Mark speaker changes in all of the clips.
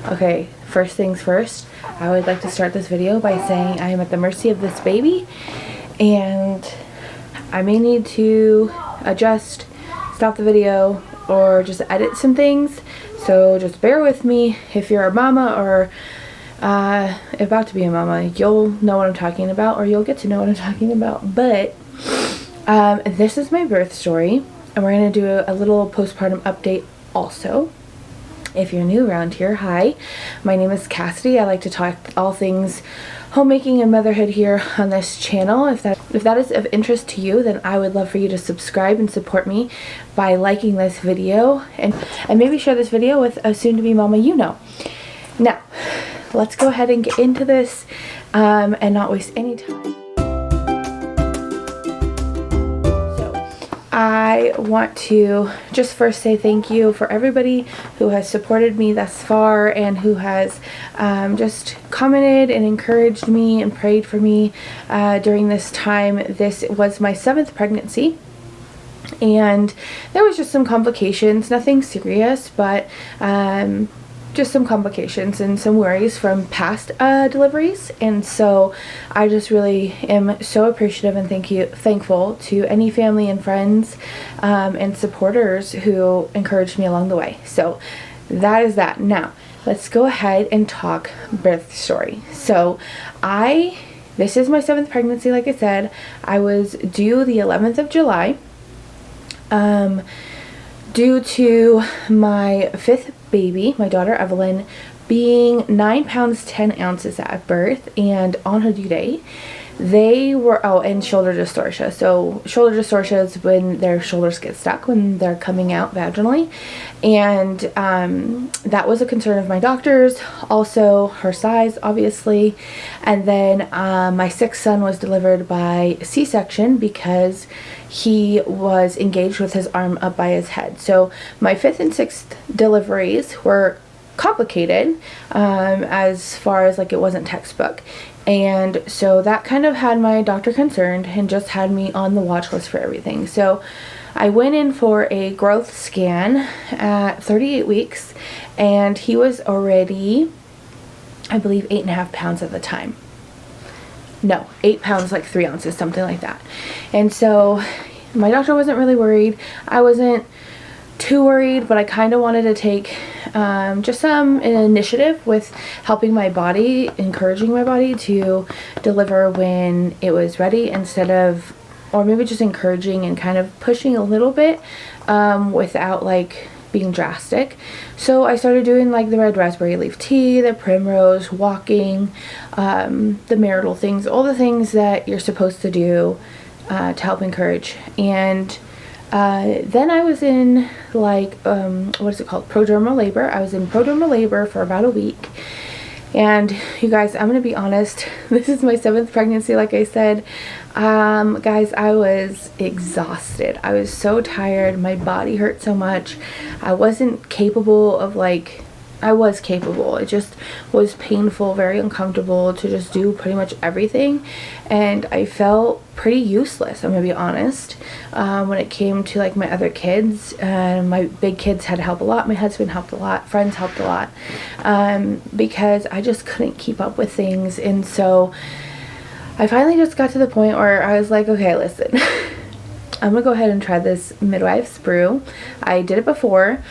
Speaker 1: Okay, first things first, I would like to start this video by saying I am at the mercy of this baby, and I may need to adjust, stop the video, or just edit some things, so just bear with me. If you're a mama or about to be a mama, you'll know what I'm talking about, or you'll get to know what I'm talking about. But this is my birth story, and we're going to do a little postpartum update also. If you're new around here, hi, my name is Cassidy. I like to talk all things homemaking and motherhood here on this channel. If that is of interest to you, then I would love for you to subscribe and support me by liking this video, and maybe share this video with a soon-to-be mama you know. Now, let's go ahead and get into this and not waste any time. I want to just first say thank you for everybody who has supported me thus far and who has just commented and encouraged me and prayed for me during this time. This was my 7th pregnancy, and there was just some complications, nothing serious, but just some complications and some worries from past deliveries. And so I just really am so appreciative and thankful to any family and friends and supporters who encouraged me along the way. So that is that. Now let's go ahead and talk birth story. So this is my 7th pregnancy. Like I said, I was due the 11th of July. Due to my 5th baby, my daughter Evelyn, being 9 pounds 10 ounces at birth, and on her due date, they were, and shoulder dystocia. So shoulder dystocia is when their shoulders get stuck when they're coming out vaginally, and that was a concern of my doctors. Also her size, obviously. And then my 6th son was delivered by C-section because he was engaged with his arm up by his head. So my 5th and 6th deliveries were complicated as far as like it wasn't textbook. And so that kind of had my doctor concerned and just had me on the watch list for everything. So I went in for a growth scan at 38 weeks, and he was already, I believe, 8.5 pounds at the time. No, 8 pounds, like 3 ounces, something like that. And so my doctor wasn't really worried. I wasn't too worried, but I kind of wanted to take just an initiative with helping my body, encouraging my body to deliver when it was ready, instead of, or maybe just encouraging and kind of pushing a little bit without like being drastic. So I started doing like the red raspberry leaf tea, the primrose, walking, the marital things, all the things that you're supposed to do to help encourage. And then I was in like, what is it called? Prodromal labor. I was in prodromal labor for about a week. And you guys, I'm going to be honest, this is my 7th pregnancy, like I said. Guys, I was exhausted. I was so tired. My body hurt so much. I wasn't capable of I was capable. It just was painful, very uncomfortable to just do pretty much everything. And I felt pretty useless, I'm gonna be honest, when it came to like my other kids. My big kids had to help a lot. My husband helped a lot. Friends helped a lot, because I just couldn't keep up with things. And so I finally just got to the point where I was like, okay, listen, I'm gonna go ahead and try this midwife brew. I did it before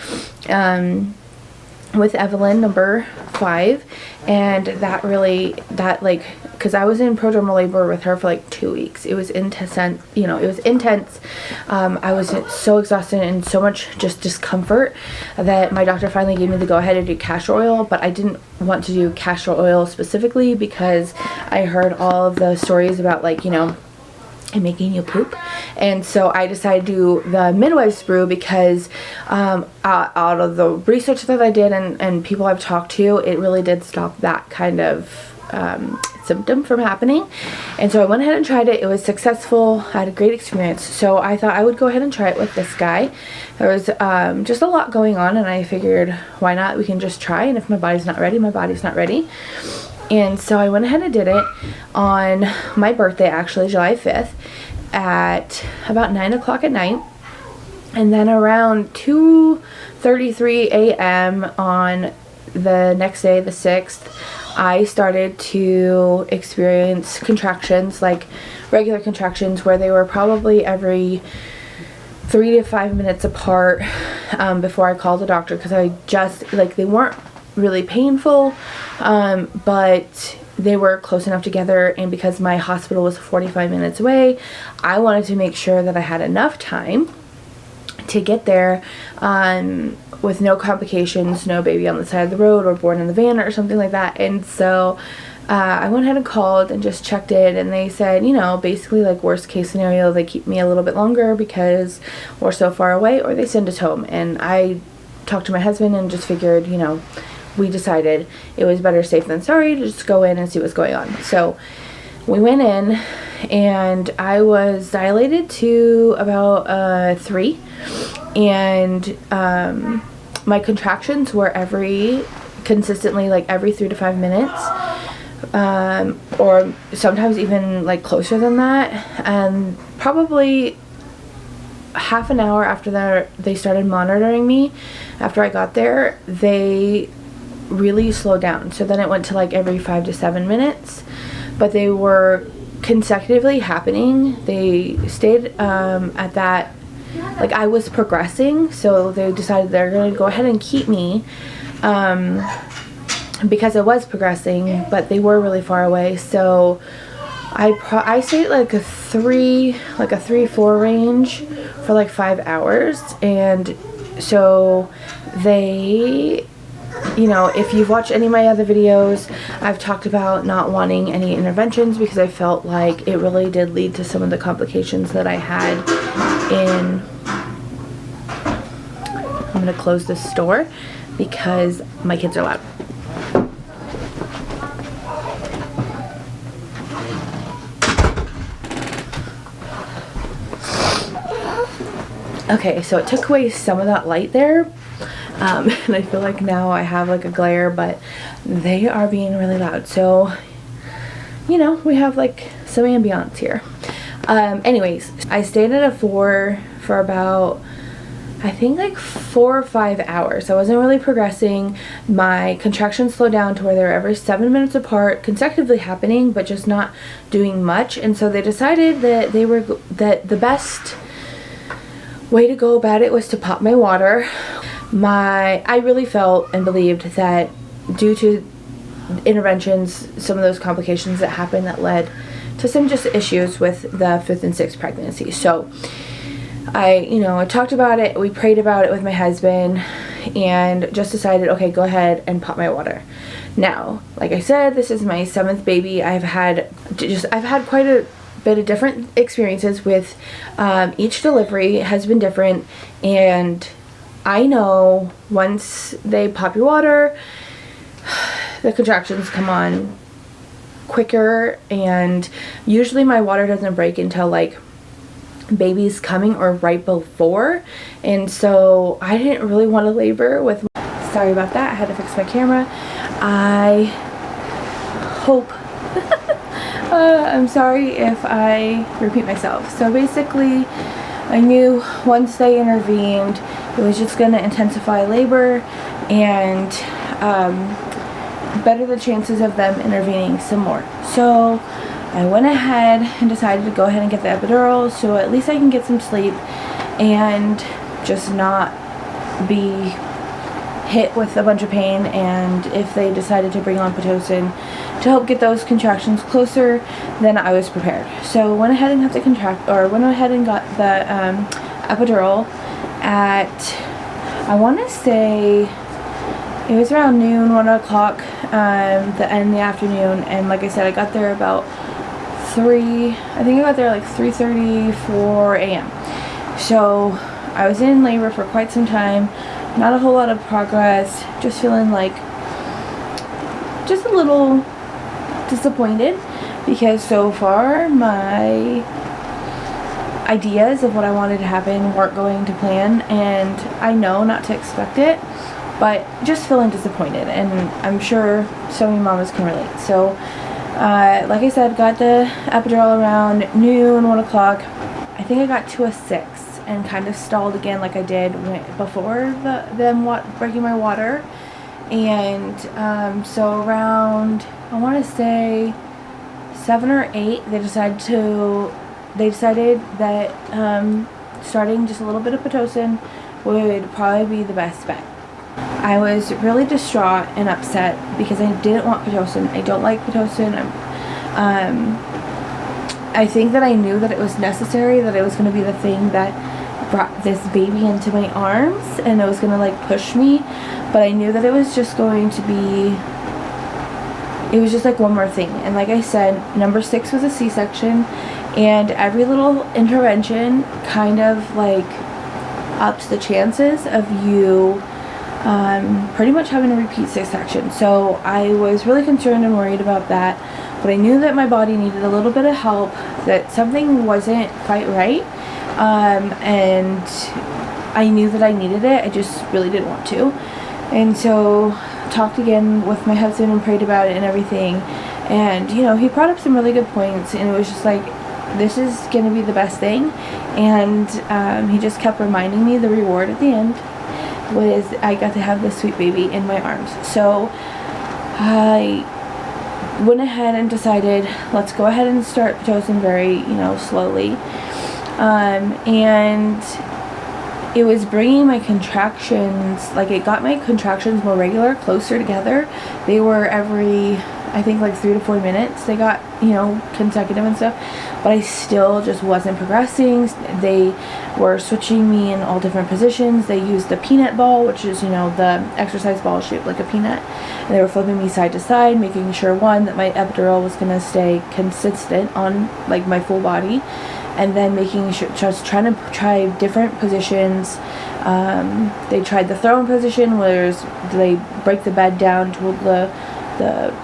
Speaker 1: with Evelyn, number 5, and because I was in prodromal labor with her for like 2 weeks. It was intense, it was intense. I was so exhausted and so much just discomfort that my doctor finally gave me the go ahead to do castor oil, but I didn't want to do castor oil specifically because I heard all of the stories about and making you poop. And so I decided to do the midwife's brew because out of the research that I did and people I've talked to, it really did stop that kind of symptom from happening. And so I went ahead and tried it. It was successful. I had a great experience. So I thought I would go ahead and try it with this guy. There was just a lot going on, and I figured, why not? We can just try, and if my body's not ready, my body's not ready. And so I went ahead and did it on my birthday, actually, July 5th, at about 9 o'clock at night. And then around 2:33 a.m. on the next day, the 6th, I started to experience contractions, like regular contractions, where they were probably every 3 to 5 minutes apart, before I called the doctor, because I just, like, they weren't really painful, but they were close enough together, and because my hospital was 45 minutes away, I wanted to make sure that I had enough time to get there with no complications, no baby on the side of the road or born in the van or something like that. And so I went ahead and called and just checked it, and they said, you know, basically, like, worst case scenario, they keep me a little bit longer because we're so far away, or they send us home. And I talked to my husband and just figured, you know, we decided it was better safe than sorry to just go in and see what's going on. So we went in, and I was dilated to about 3, and my contractions were consistently like every 3 to 5 minutes, or sometimes even like closer than that. And probably half an hour after they started monitoring me, after I got there, they really slowed down. So then it went to like every 5 to 7 minutes, but they were consecutively happening. They stayed at that, like, I was progressing, so they decided they're going to go ahead and keep me because I was progressing, but they were really far away. So I stayed at like a 3-4 range for like 5 hours. And so they, you know, if you've watched any of my other videos, I've talked about not wanting any interventions because I felt like it really did lead to some of the complications that I had in... I'm going to close this door because my kids are loud. Okay, so it took away some of that light there. And I feel like now I have like a glare, but they are being really loud. So, you know, we have like some ambiance here. Anyways, I stayed at a 4 for about, I think, like 4 or 5 hours. I wasn't really progressing. My contractions slowed down to where they were every 7 minutes apart, consecutively happening, but just not doing much. And so they decided that that the best way to go about it was to pop my water. I really felt and believed that due to interventions, some of those complications that happened that led to some just issues with the 5th and 6th pregnancy. So I talked about it, we prayed about it with my husband, and just decided, okay, go ahead and pop my water. Now, like I said, this is my 7th baby. I've had quite a bit of different experiences with each delivery has been different, and I know once they pop your water, the contractions come on quicker, and usually my water doesn't break until like baby's coming or right before. And so I didn't really want to labor with, sorry about that, I had to fix my camera. I hope I'm sorry if I repeat myself. So basically I knew once they intervened it was just going to intensify labor and better the chances of them intervening some more. So I went ahead and decided to go ahead and get the epidural, so at least I can get some sleep and just not be hit with a bunch of pain. And if they decided to bring on Pitocin to help get those contractions closer, then I was prepared. So went ahead and got the epidural at, I want to say it was around noon, 1 o'clock, the end of the afternoon. And like I said, I got there about I think I got there like 3:30, 4 a.m. So I was in labor for quite some time, not a whole lot of progress, just feeling like just a little disappointed because so far my ideas of what I wanted to happen weren't going to plan, and I know not to expect it, but just feeling disappointed, and I'm sure so many mamas can relate. So like I said, got the epidural around noon, 1 o'clock. I think I got to a 6 and kind of stalled again like I did before them breaking my water. And so around, I want to say 7 or 8, they decided that starting just a little bit of Pitocin would probably be the best bet. I was really distraught and upset because I didn't want Pitocin. I don't like Pitocin. I think that I knew that it was necessary, that it was going to be the thing that brought this baby into my arms and it was going to like push me, but I knew that it was just going to be, it was just like one more thing. And like I said, number 6 was a C-section, and every little intervention kind of like ups the chances of you pretty much having a repeat C-section. So I was really concerned and worried about that, but I knew that my body needed a little bit of help, that something wasn't quite right, and I knew that I needed it. I just really didn't want to. And so talked again with my husband and prayed about it and everything, and you know, he brought up some really good points, and it was just like, this is going to be the best thing. And he just kept reminding me the reward at the end was I got to have this sweet baby in my arms. So I went ahead and decided, let's go ahead and start Pitocin very, you know, slowly. And it was bringing my contractions, like it got my contractions more regular, closer together. They were every, I think like 3 to 4 minutes. They got, you know, consecutive and stuff, but I still just wasn't progressing. They were switching me in all different positions. They used the peanut ball, which is, you know, the exercise ball shaped like a peanut, and they were flipping me side to side, making sure, one, that my epidural was going to stay consistent on like my full body, and then making sure, just trying to try different positions. They tried the throne position, where they break the bed down to the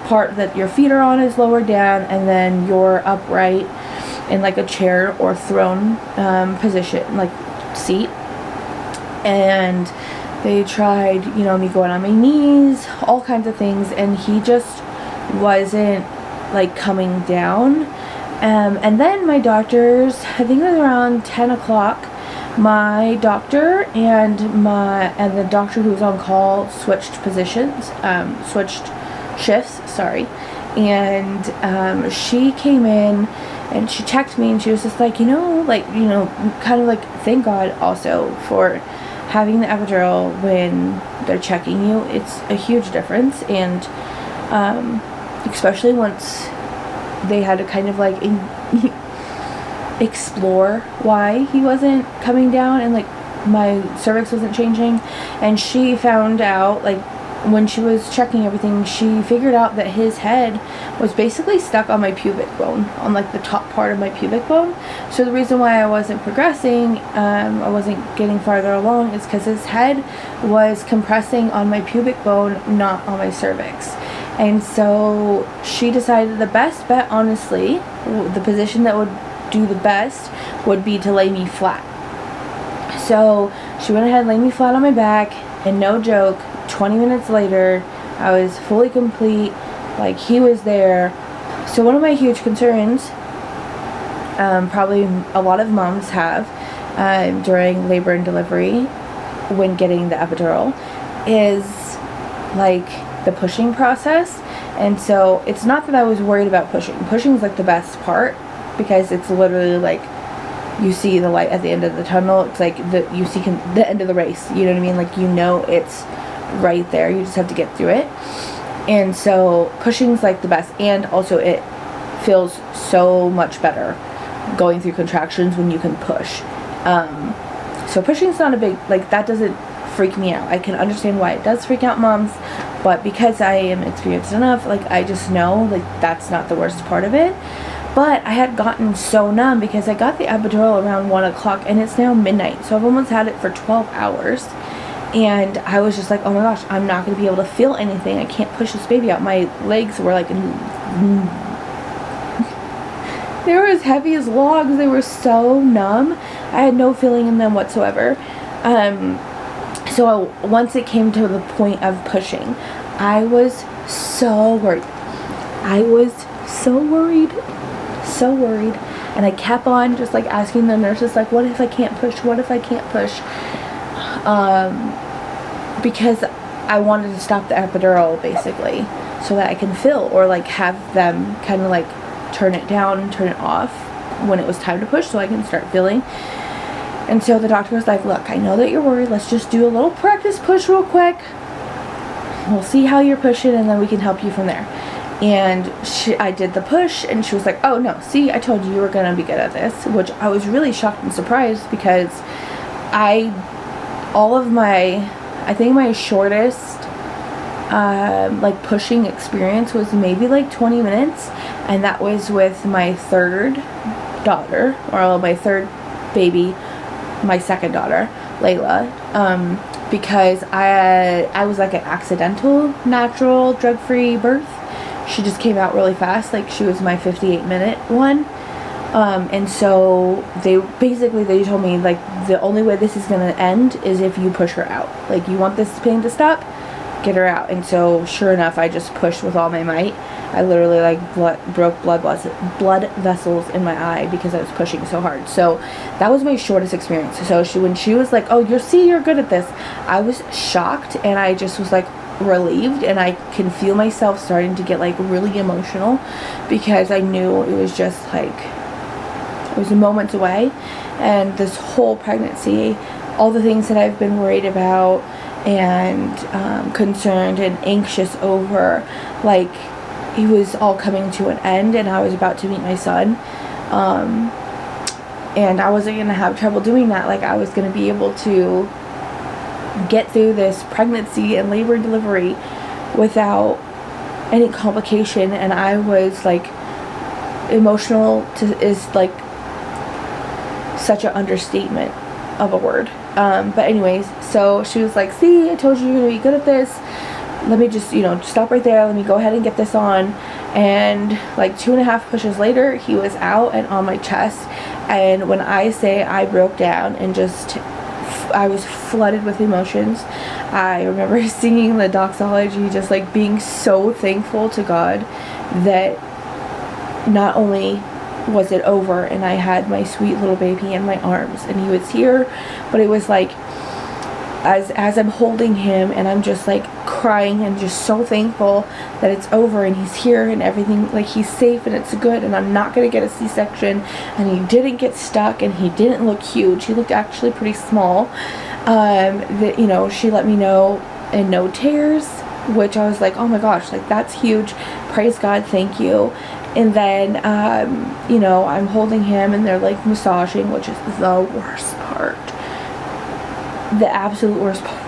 Speaker 1: part that your feet are on is lower down, and then you're upright in like a chair or throne position, like seat. And they tried, you know, me going on my knees, all kinds of things, and he just wasn't like coming down. And then my doctors, I think it was around 10 o'clock, my doctor and the doctor who was on call switched positions, switched shifts, sorry. And she came in and she checked me, and she was just like, you know, kind of like, thank God also for having the epidural when they're checking you. It's a huge difference. And especially once they had to kind of like explore why he wasn't coming down and like my cervix wasn't changing. And she found out, like, when she was checking everything, she figured out that his head was basically stuck on my pubic bone, on like the top part of my pubic bone. So the reason why I wasn't progressing, I wasn't getting farther along, is because his head was compressing on my pubic bone, not on my cervix. And so she decided the best bet, honestly, the position that would do the best would be to lay me flat. So she went ahead and laid me flat on my back, and no joke, 20 minutes later, I was fully complete, like he was there. So one of my huge concerns, probably a lot of moms have during labor and delivery when getting the epidural, is like the pushing process. And so it's not that I was worried about pushing. Pushing is like the best part, because it's literally like you see the light at the end of the tunnel. It's like you see the end of the race, you know what I mean? Like, you know, it's right there, you just have to get through it. And so pushing's like the best, and also it feels so much better going through contractions when you can push. So pushing's not a big, like, that doesn't freak me out. I can understand why it does freak out moms, but because I am experienced enough, like, I just know, like, that's not the worst part of it. But I had gotten so numb because I got the epidural around 1 o'clock, and it's now midnight, so I've almost had it for 12 hours. And I was just like, oh my gosh, I'm not going to be able to feel anything. I can't push this baby out. My legs were like, they were as heavy as logs. They were so numb. I had no feeling in them whatsoever. So once it came to the point of pushing, I was so worried. I was so worried. So worried. And I kept on just like asking the nurses, like, what if I can't push? What if I can't push? Because I wanted to stop the epidural basically so that I can fill, or like have them kind of like turn it down and turn it off when it was time to push so I can start filling. And so the doctor was like, look, I know that you're worried, let's just do a little practice push real quick, we'll see how you're pushing, and then we can help you from there. And I did the push, and she was like, oh no, see, I told you you were gonna be good at this, which I was really shocked and surprised, because I think my shortest like pushing experience was maybe like 20 minutes, and that was with my third daughter, or my third baby, my second daughter, Layla, because I was like an accidental, natural, drug-free birth. She just came out really fast, like she was my 58-minute one. And so they told me, like, the only way this is gonna end is if you push her out. Like, you want this pain to stop, get her out. And so sure enough, I just pushed with all my might. I literally like broke blood vessels in my eye because I was pushing so hard. So that was my shortest experience. So when she was like, oh, you're good at this, I was shocked, and I just was like relieved, and I can feel myself starting to get like really emotional, because I knew it was just like, it was moments away. And this whole pregnancy, all the things that I've been worried about and concerned and anxious over, like, it was all coming to an end, and I was about to meet my son, and I wasn't going to have trouble doing that. Like, I was going to be able to get through this pregnancy and labor and delivery without any complication. And I was like, emotional is like such an understatement of a word. But anyways, so she was like, see, I told you you're gonna be good at this, let me just, stop right there, let me go ahead and get this on. And like 2.5 pushes later, he was out and on my chest. And when I say I broke down and just, I was flooded with emotions. I remember singing the doxology, just like being so thankful to God that not only was it over and I had my sweet little baby in my arms and he was here, but it was like, as I'm holding him and I'm just like crying and just so thankful that it's over and he's here and everything, like he's safe and it's good and I'm not gonna get a C-section, and he didn't get stuck and he didn't look huge, he looked actually pretty small. That she let me know, and no tears, which I was like, oh my gosh, like that's huge, praise God, thank you. And then I'm holding him and they're like massaging, which is the worst part. The absolute worst part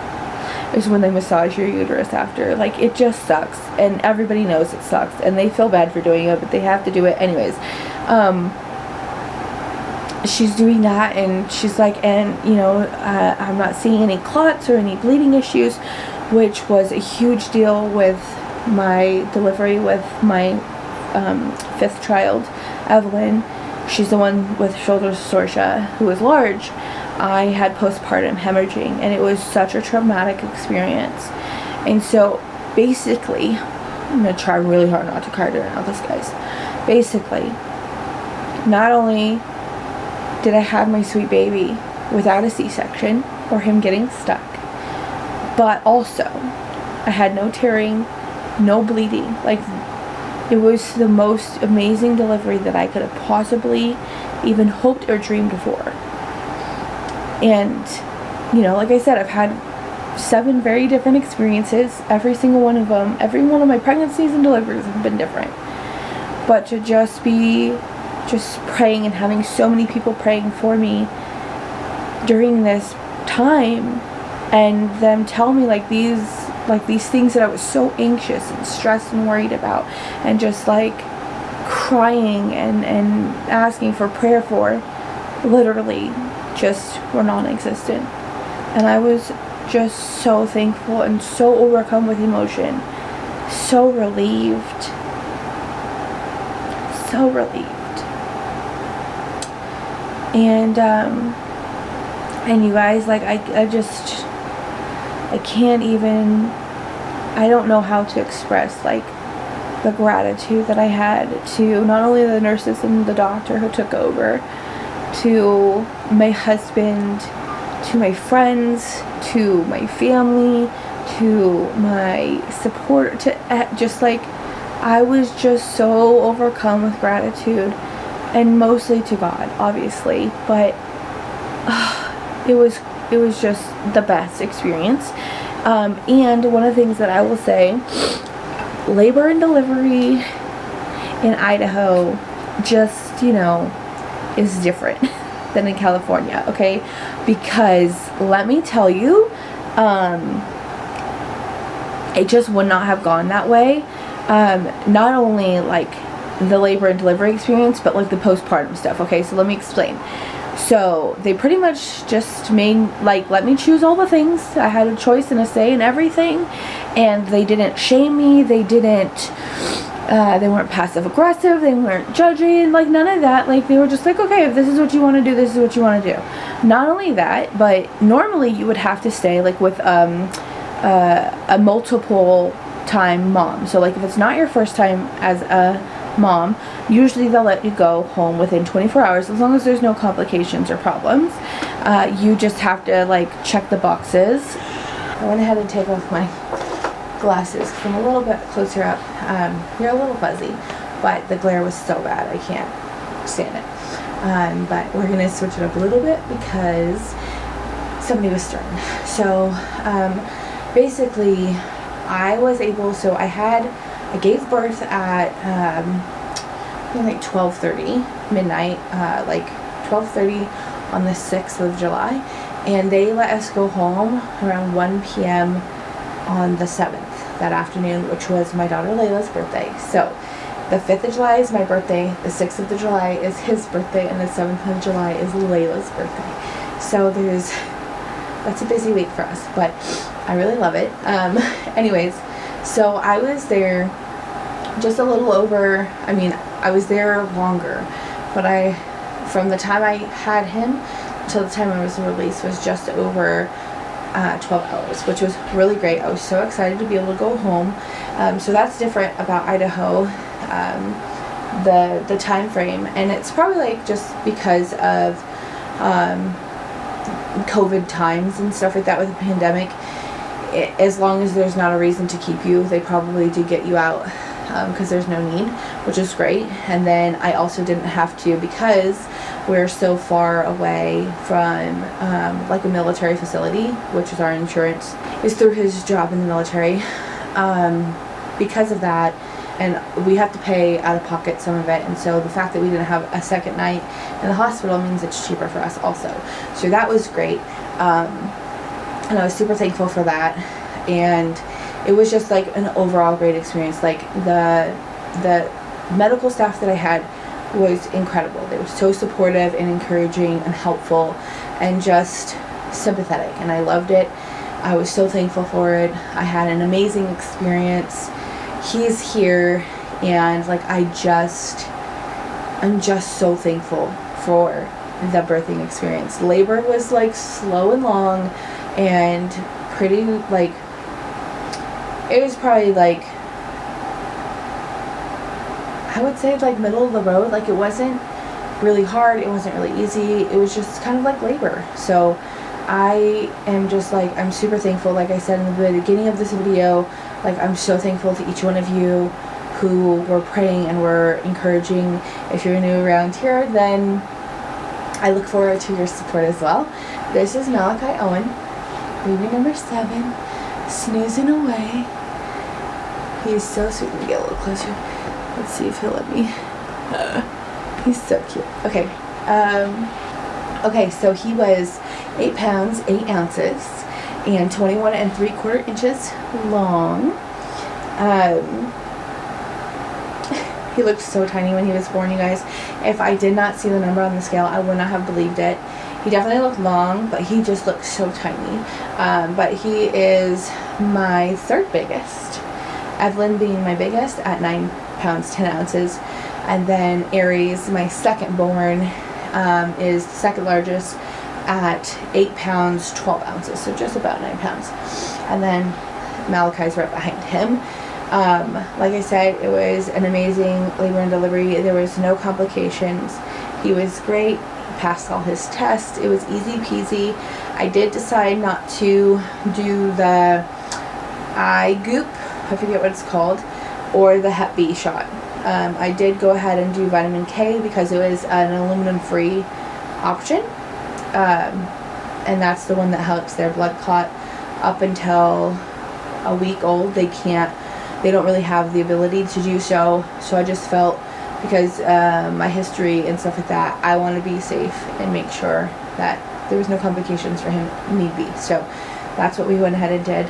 Speaker 1: is when they massage your uterus after. Like, it just sucks, and everybody knows it sucks, and they feel bad for doing it, but they have to do it anyways. She's doing that, and she's like, I'm not seeing any clots or any bleeding issues, which was a huge deal with my delivery with my 5th child, Evelyn. She's the one with shoulder dystocia who was large. I had postpartum hemorrhaging, and it was such a traumatic experience. And so basically, I'm going to try really hard not to cry during all this, guys. Basically, not only did I have my sweet baby without a C-section or him getting stuck, but also I had no tearing, no bleeding. Like, it was the most amazing delivery that I could have possibly even hoped or dreamed for. And, like I said, I've had 7 very different experiences. Every single one of them, every one of my pregnancies and deliveries have been different. But to just be praying and having so many people praying for me during this time, and them tell me these things that I was so anxious and stressed and worried about, and just like crying and asking for prayer for, literally just were non-existent. And I was just so thankful and so overcome with emotion, so relieved, and you guys, like, I can't even, I don't know how to express like the gratitude that I had to not only the nurses and the doctor who took over, to my husband, to my friends, to my family, to my support, to just like, I was just so overcome with gratitude, and mostly to God, obviously, but it was just the best experience. And one of the things that I will say, labor and delivery in Idaho just, is different than in California, okay? Because let me tell you, it just would not have gone that way. Not only like the labor and delivery experience, but like the postpartum stuff. Okay, so let me explain. So they pretty much just let me choose all the things. I had a choice and a say in everything, and they didn't shame me. They weren't passive aggressive. They weren't judging, like none of that. Like they were just like, okay, if this is what you want to do, this is what you want to do. Not only that, but normally you would have to stay like with a multiple time mom. So like if it's not your first time as a mom, usually they'll let you go home within 24 hours as long as there's no complications or problems. You just have to like check the boxes. I went ahead and take off my glasses because I'm a little bit closer up. You're a little fuzzy, but the glare was so bad I can't stand it. But we're gonna switch it up a little bit because somebody was stirring. So basically I gave birth at I think like 12:30 midnight, like 12:30 on the 6th of July, and they let us go home around 1 p.m. on the 7th that afternoon, which was my daughter Layla's birthday. So the 5th of July is my birthday, the 6th of July is his birthday, and the 7th of July is Layla's birthday. So that's a busy week for us, but I really love it. Anyways, so I was there just a little over, I was there longer, but from the time I had him until the time I was released was just over 12 hours, which was really great. I was so excited to be able to go home. So that's different about Idaho, the time frame, and it's probably like just because of COVID times and stuff like that with the pandemic. As long as there's not a reason to keep you, they probably do get you out because there's no need, which is great. And then I also didn't have to, because we're so far away from like a military facility, which is our insurance, is through his job in the military. Because of that, and we have to pay out of pocket some of it, and so the fact that we didn't have a second night in the hospital means it's cheaper for us also. So that was great. And I was super thankful for that, and it was just like an overall great experience. Like the medical staff that I had was incredible. They were so supportive and encouraging and helpful and just sympathetic, and I loved it. I was so thankful for it. I had an amazing experience. He's here, and like I'm just so thankful for the birthing experience. Labor was like slow and long and pretty, like, it was probably like, I would say like middle of the road. Like it wasn't really hard, it wasn't really easy, it was just kind of like labor. So I am just like, I'm super thankful. Like I said in the beginning of this video, like I'm so thankful to each one of you who were praying and were encouraging. If you're new around here, then I look forward to your support as well. This is Malachi Owen, baby number 7, snoozing away. He's so sweet. Let me get a little closer. Let's see if he'll let me. He's so cute. Okay. Okay, so he was 8 pounds, 8 ounces, and 21 3/4 inches long. He looked so tiny when he was born, you guys. If I did not see the number on the scale, I would not have believed it. He definitely looked long, but he just looked so tiny. But he is my 3rd biggest. Evelyn being my biggest at 9 pounds, 10 ounces. And then Aries, my 2nd born, is the 2nd largest at 8 pounds, 12 ounces. So just about 9 pounds. And then Malachi's right behind him. Like I said, it was an amazing labor and delivery. There was no complications. He was great. He passed all his tests. It was easy peasy. I did decide not to do the eye goop, I forget what it's called, or the Hep B shot. I did go ahead and do vitamin K because it was an aluminum-free option, and that's the one that helps their blood clot up until a week old. They don't really have the ability to do so. So I just felt, because my history and stuff like that, I want to be safe and make sure that there was no complications for him need be. So that's what we went ahead and did.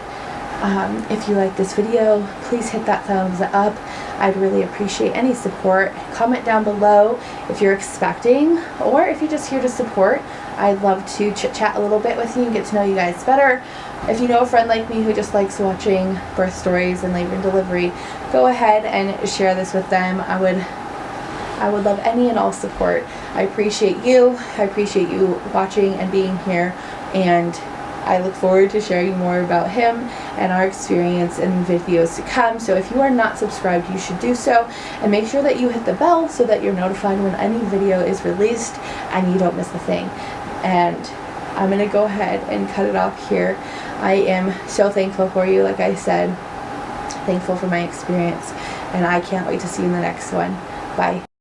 Speaker 1: If you like this video, please hit that thumbs up. I'd really appreciate any support. Comment down below if you're expecting, or if you're just here to support. I'd love to chit chat a little bit with you and get to know you guys better. If you know a friend like me who just likes watching birth stories and labor and delivery, go ahead and share this with them. I would love any and all support. I appreciate you. I appreciate you watching and being here, and I look forward to sharing more about him and our experience in videos to come. So if you are not subscribed, you should do so, and make sure that you hit the bell so that you're notified when any video is released and you don't miss a thing. And I'm going to go ahead and cut it off here. I am so thankful for you, like I said, thankful for my experience, and I can't wait to see you in the next one. Bye.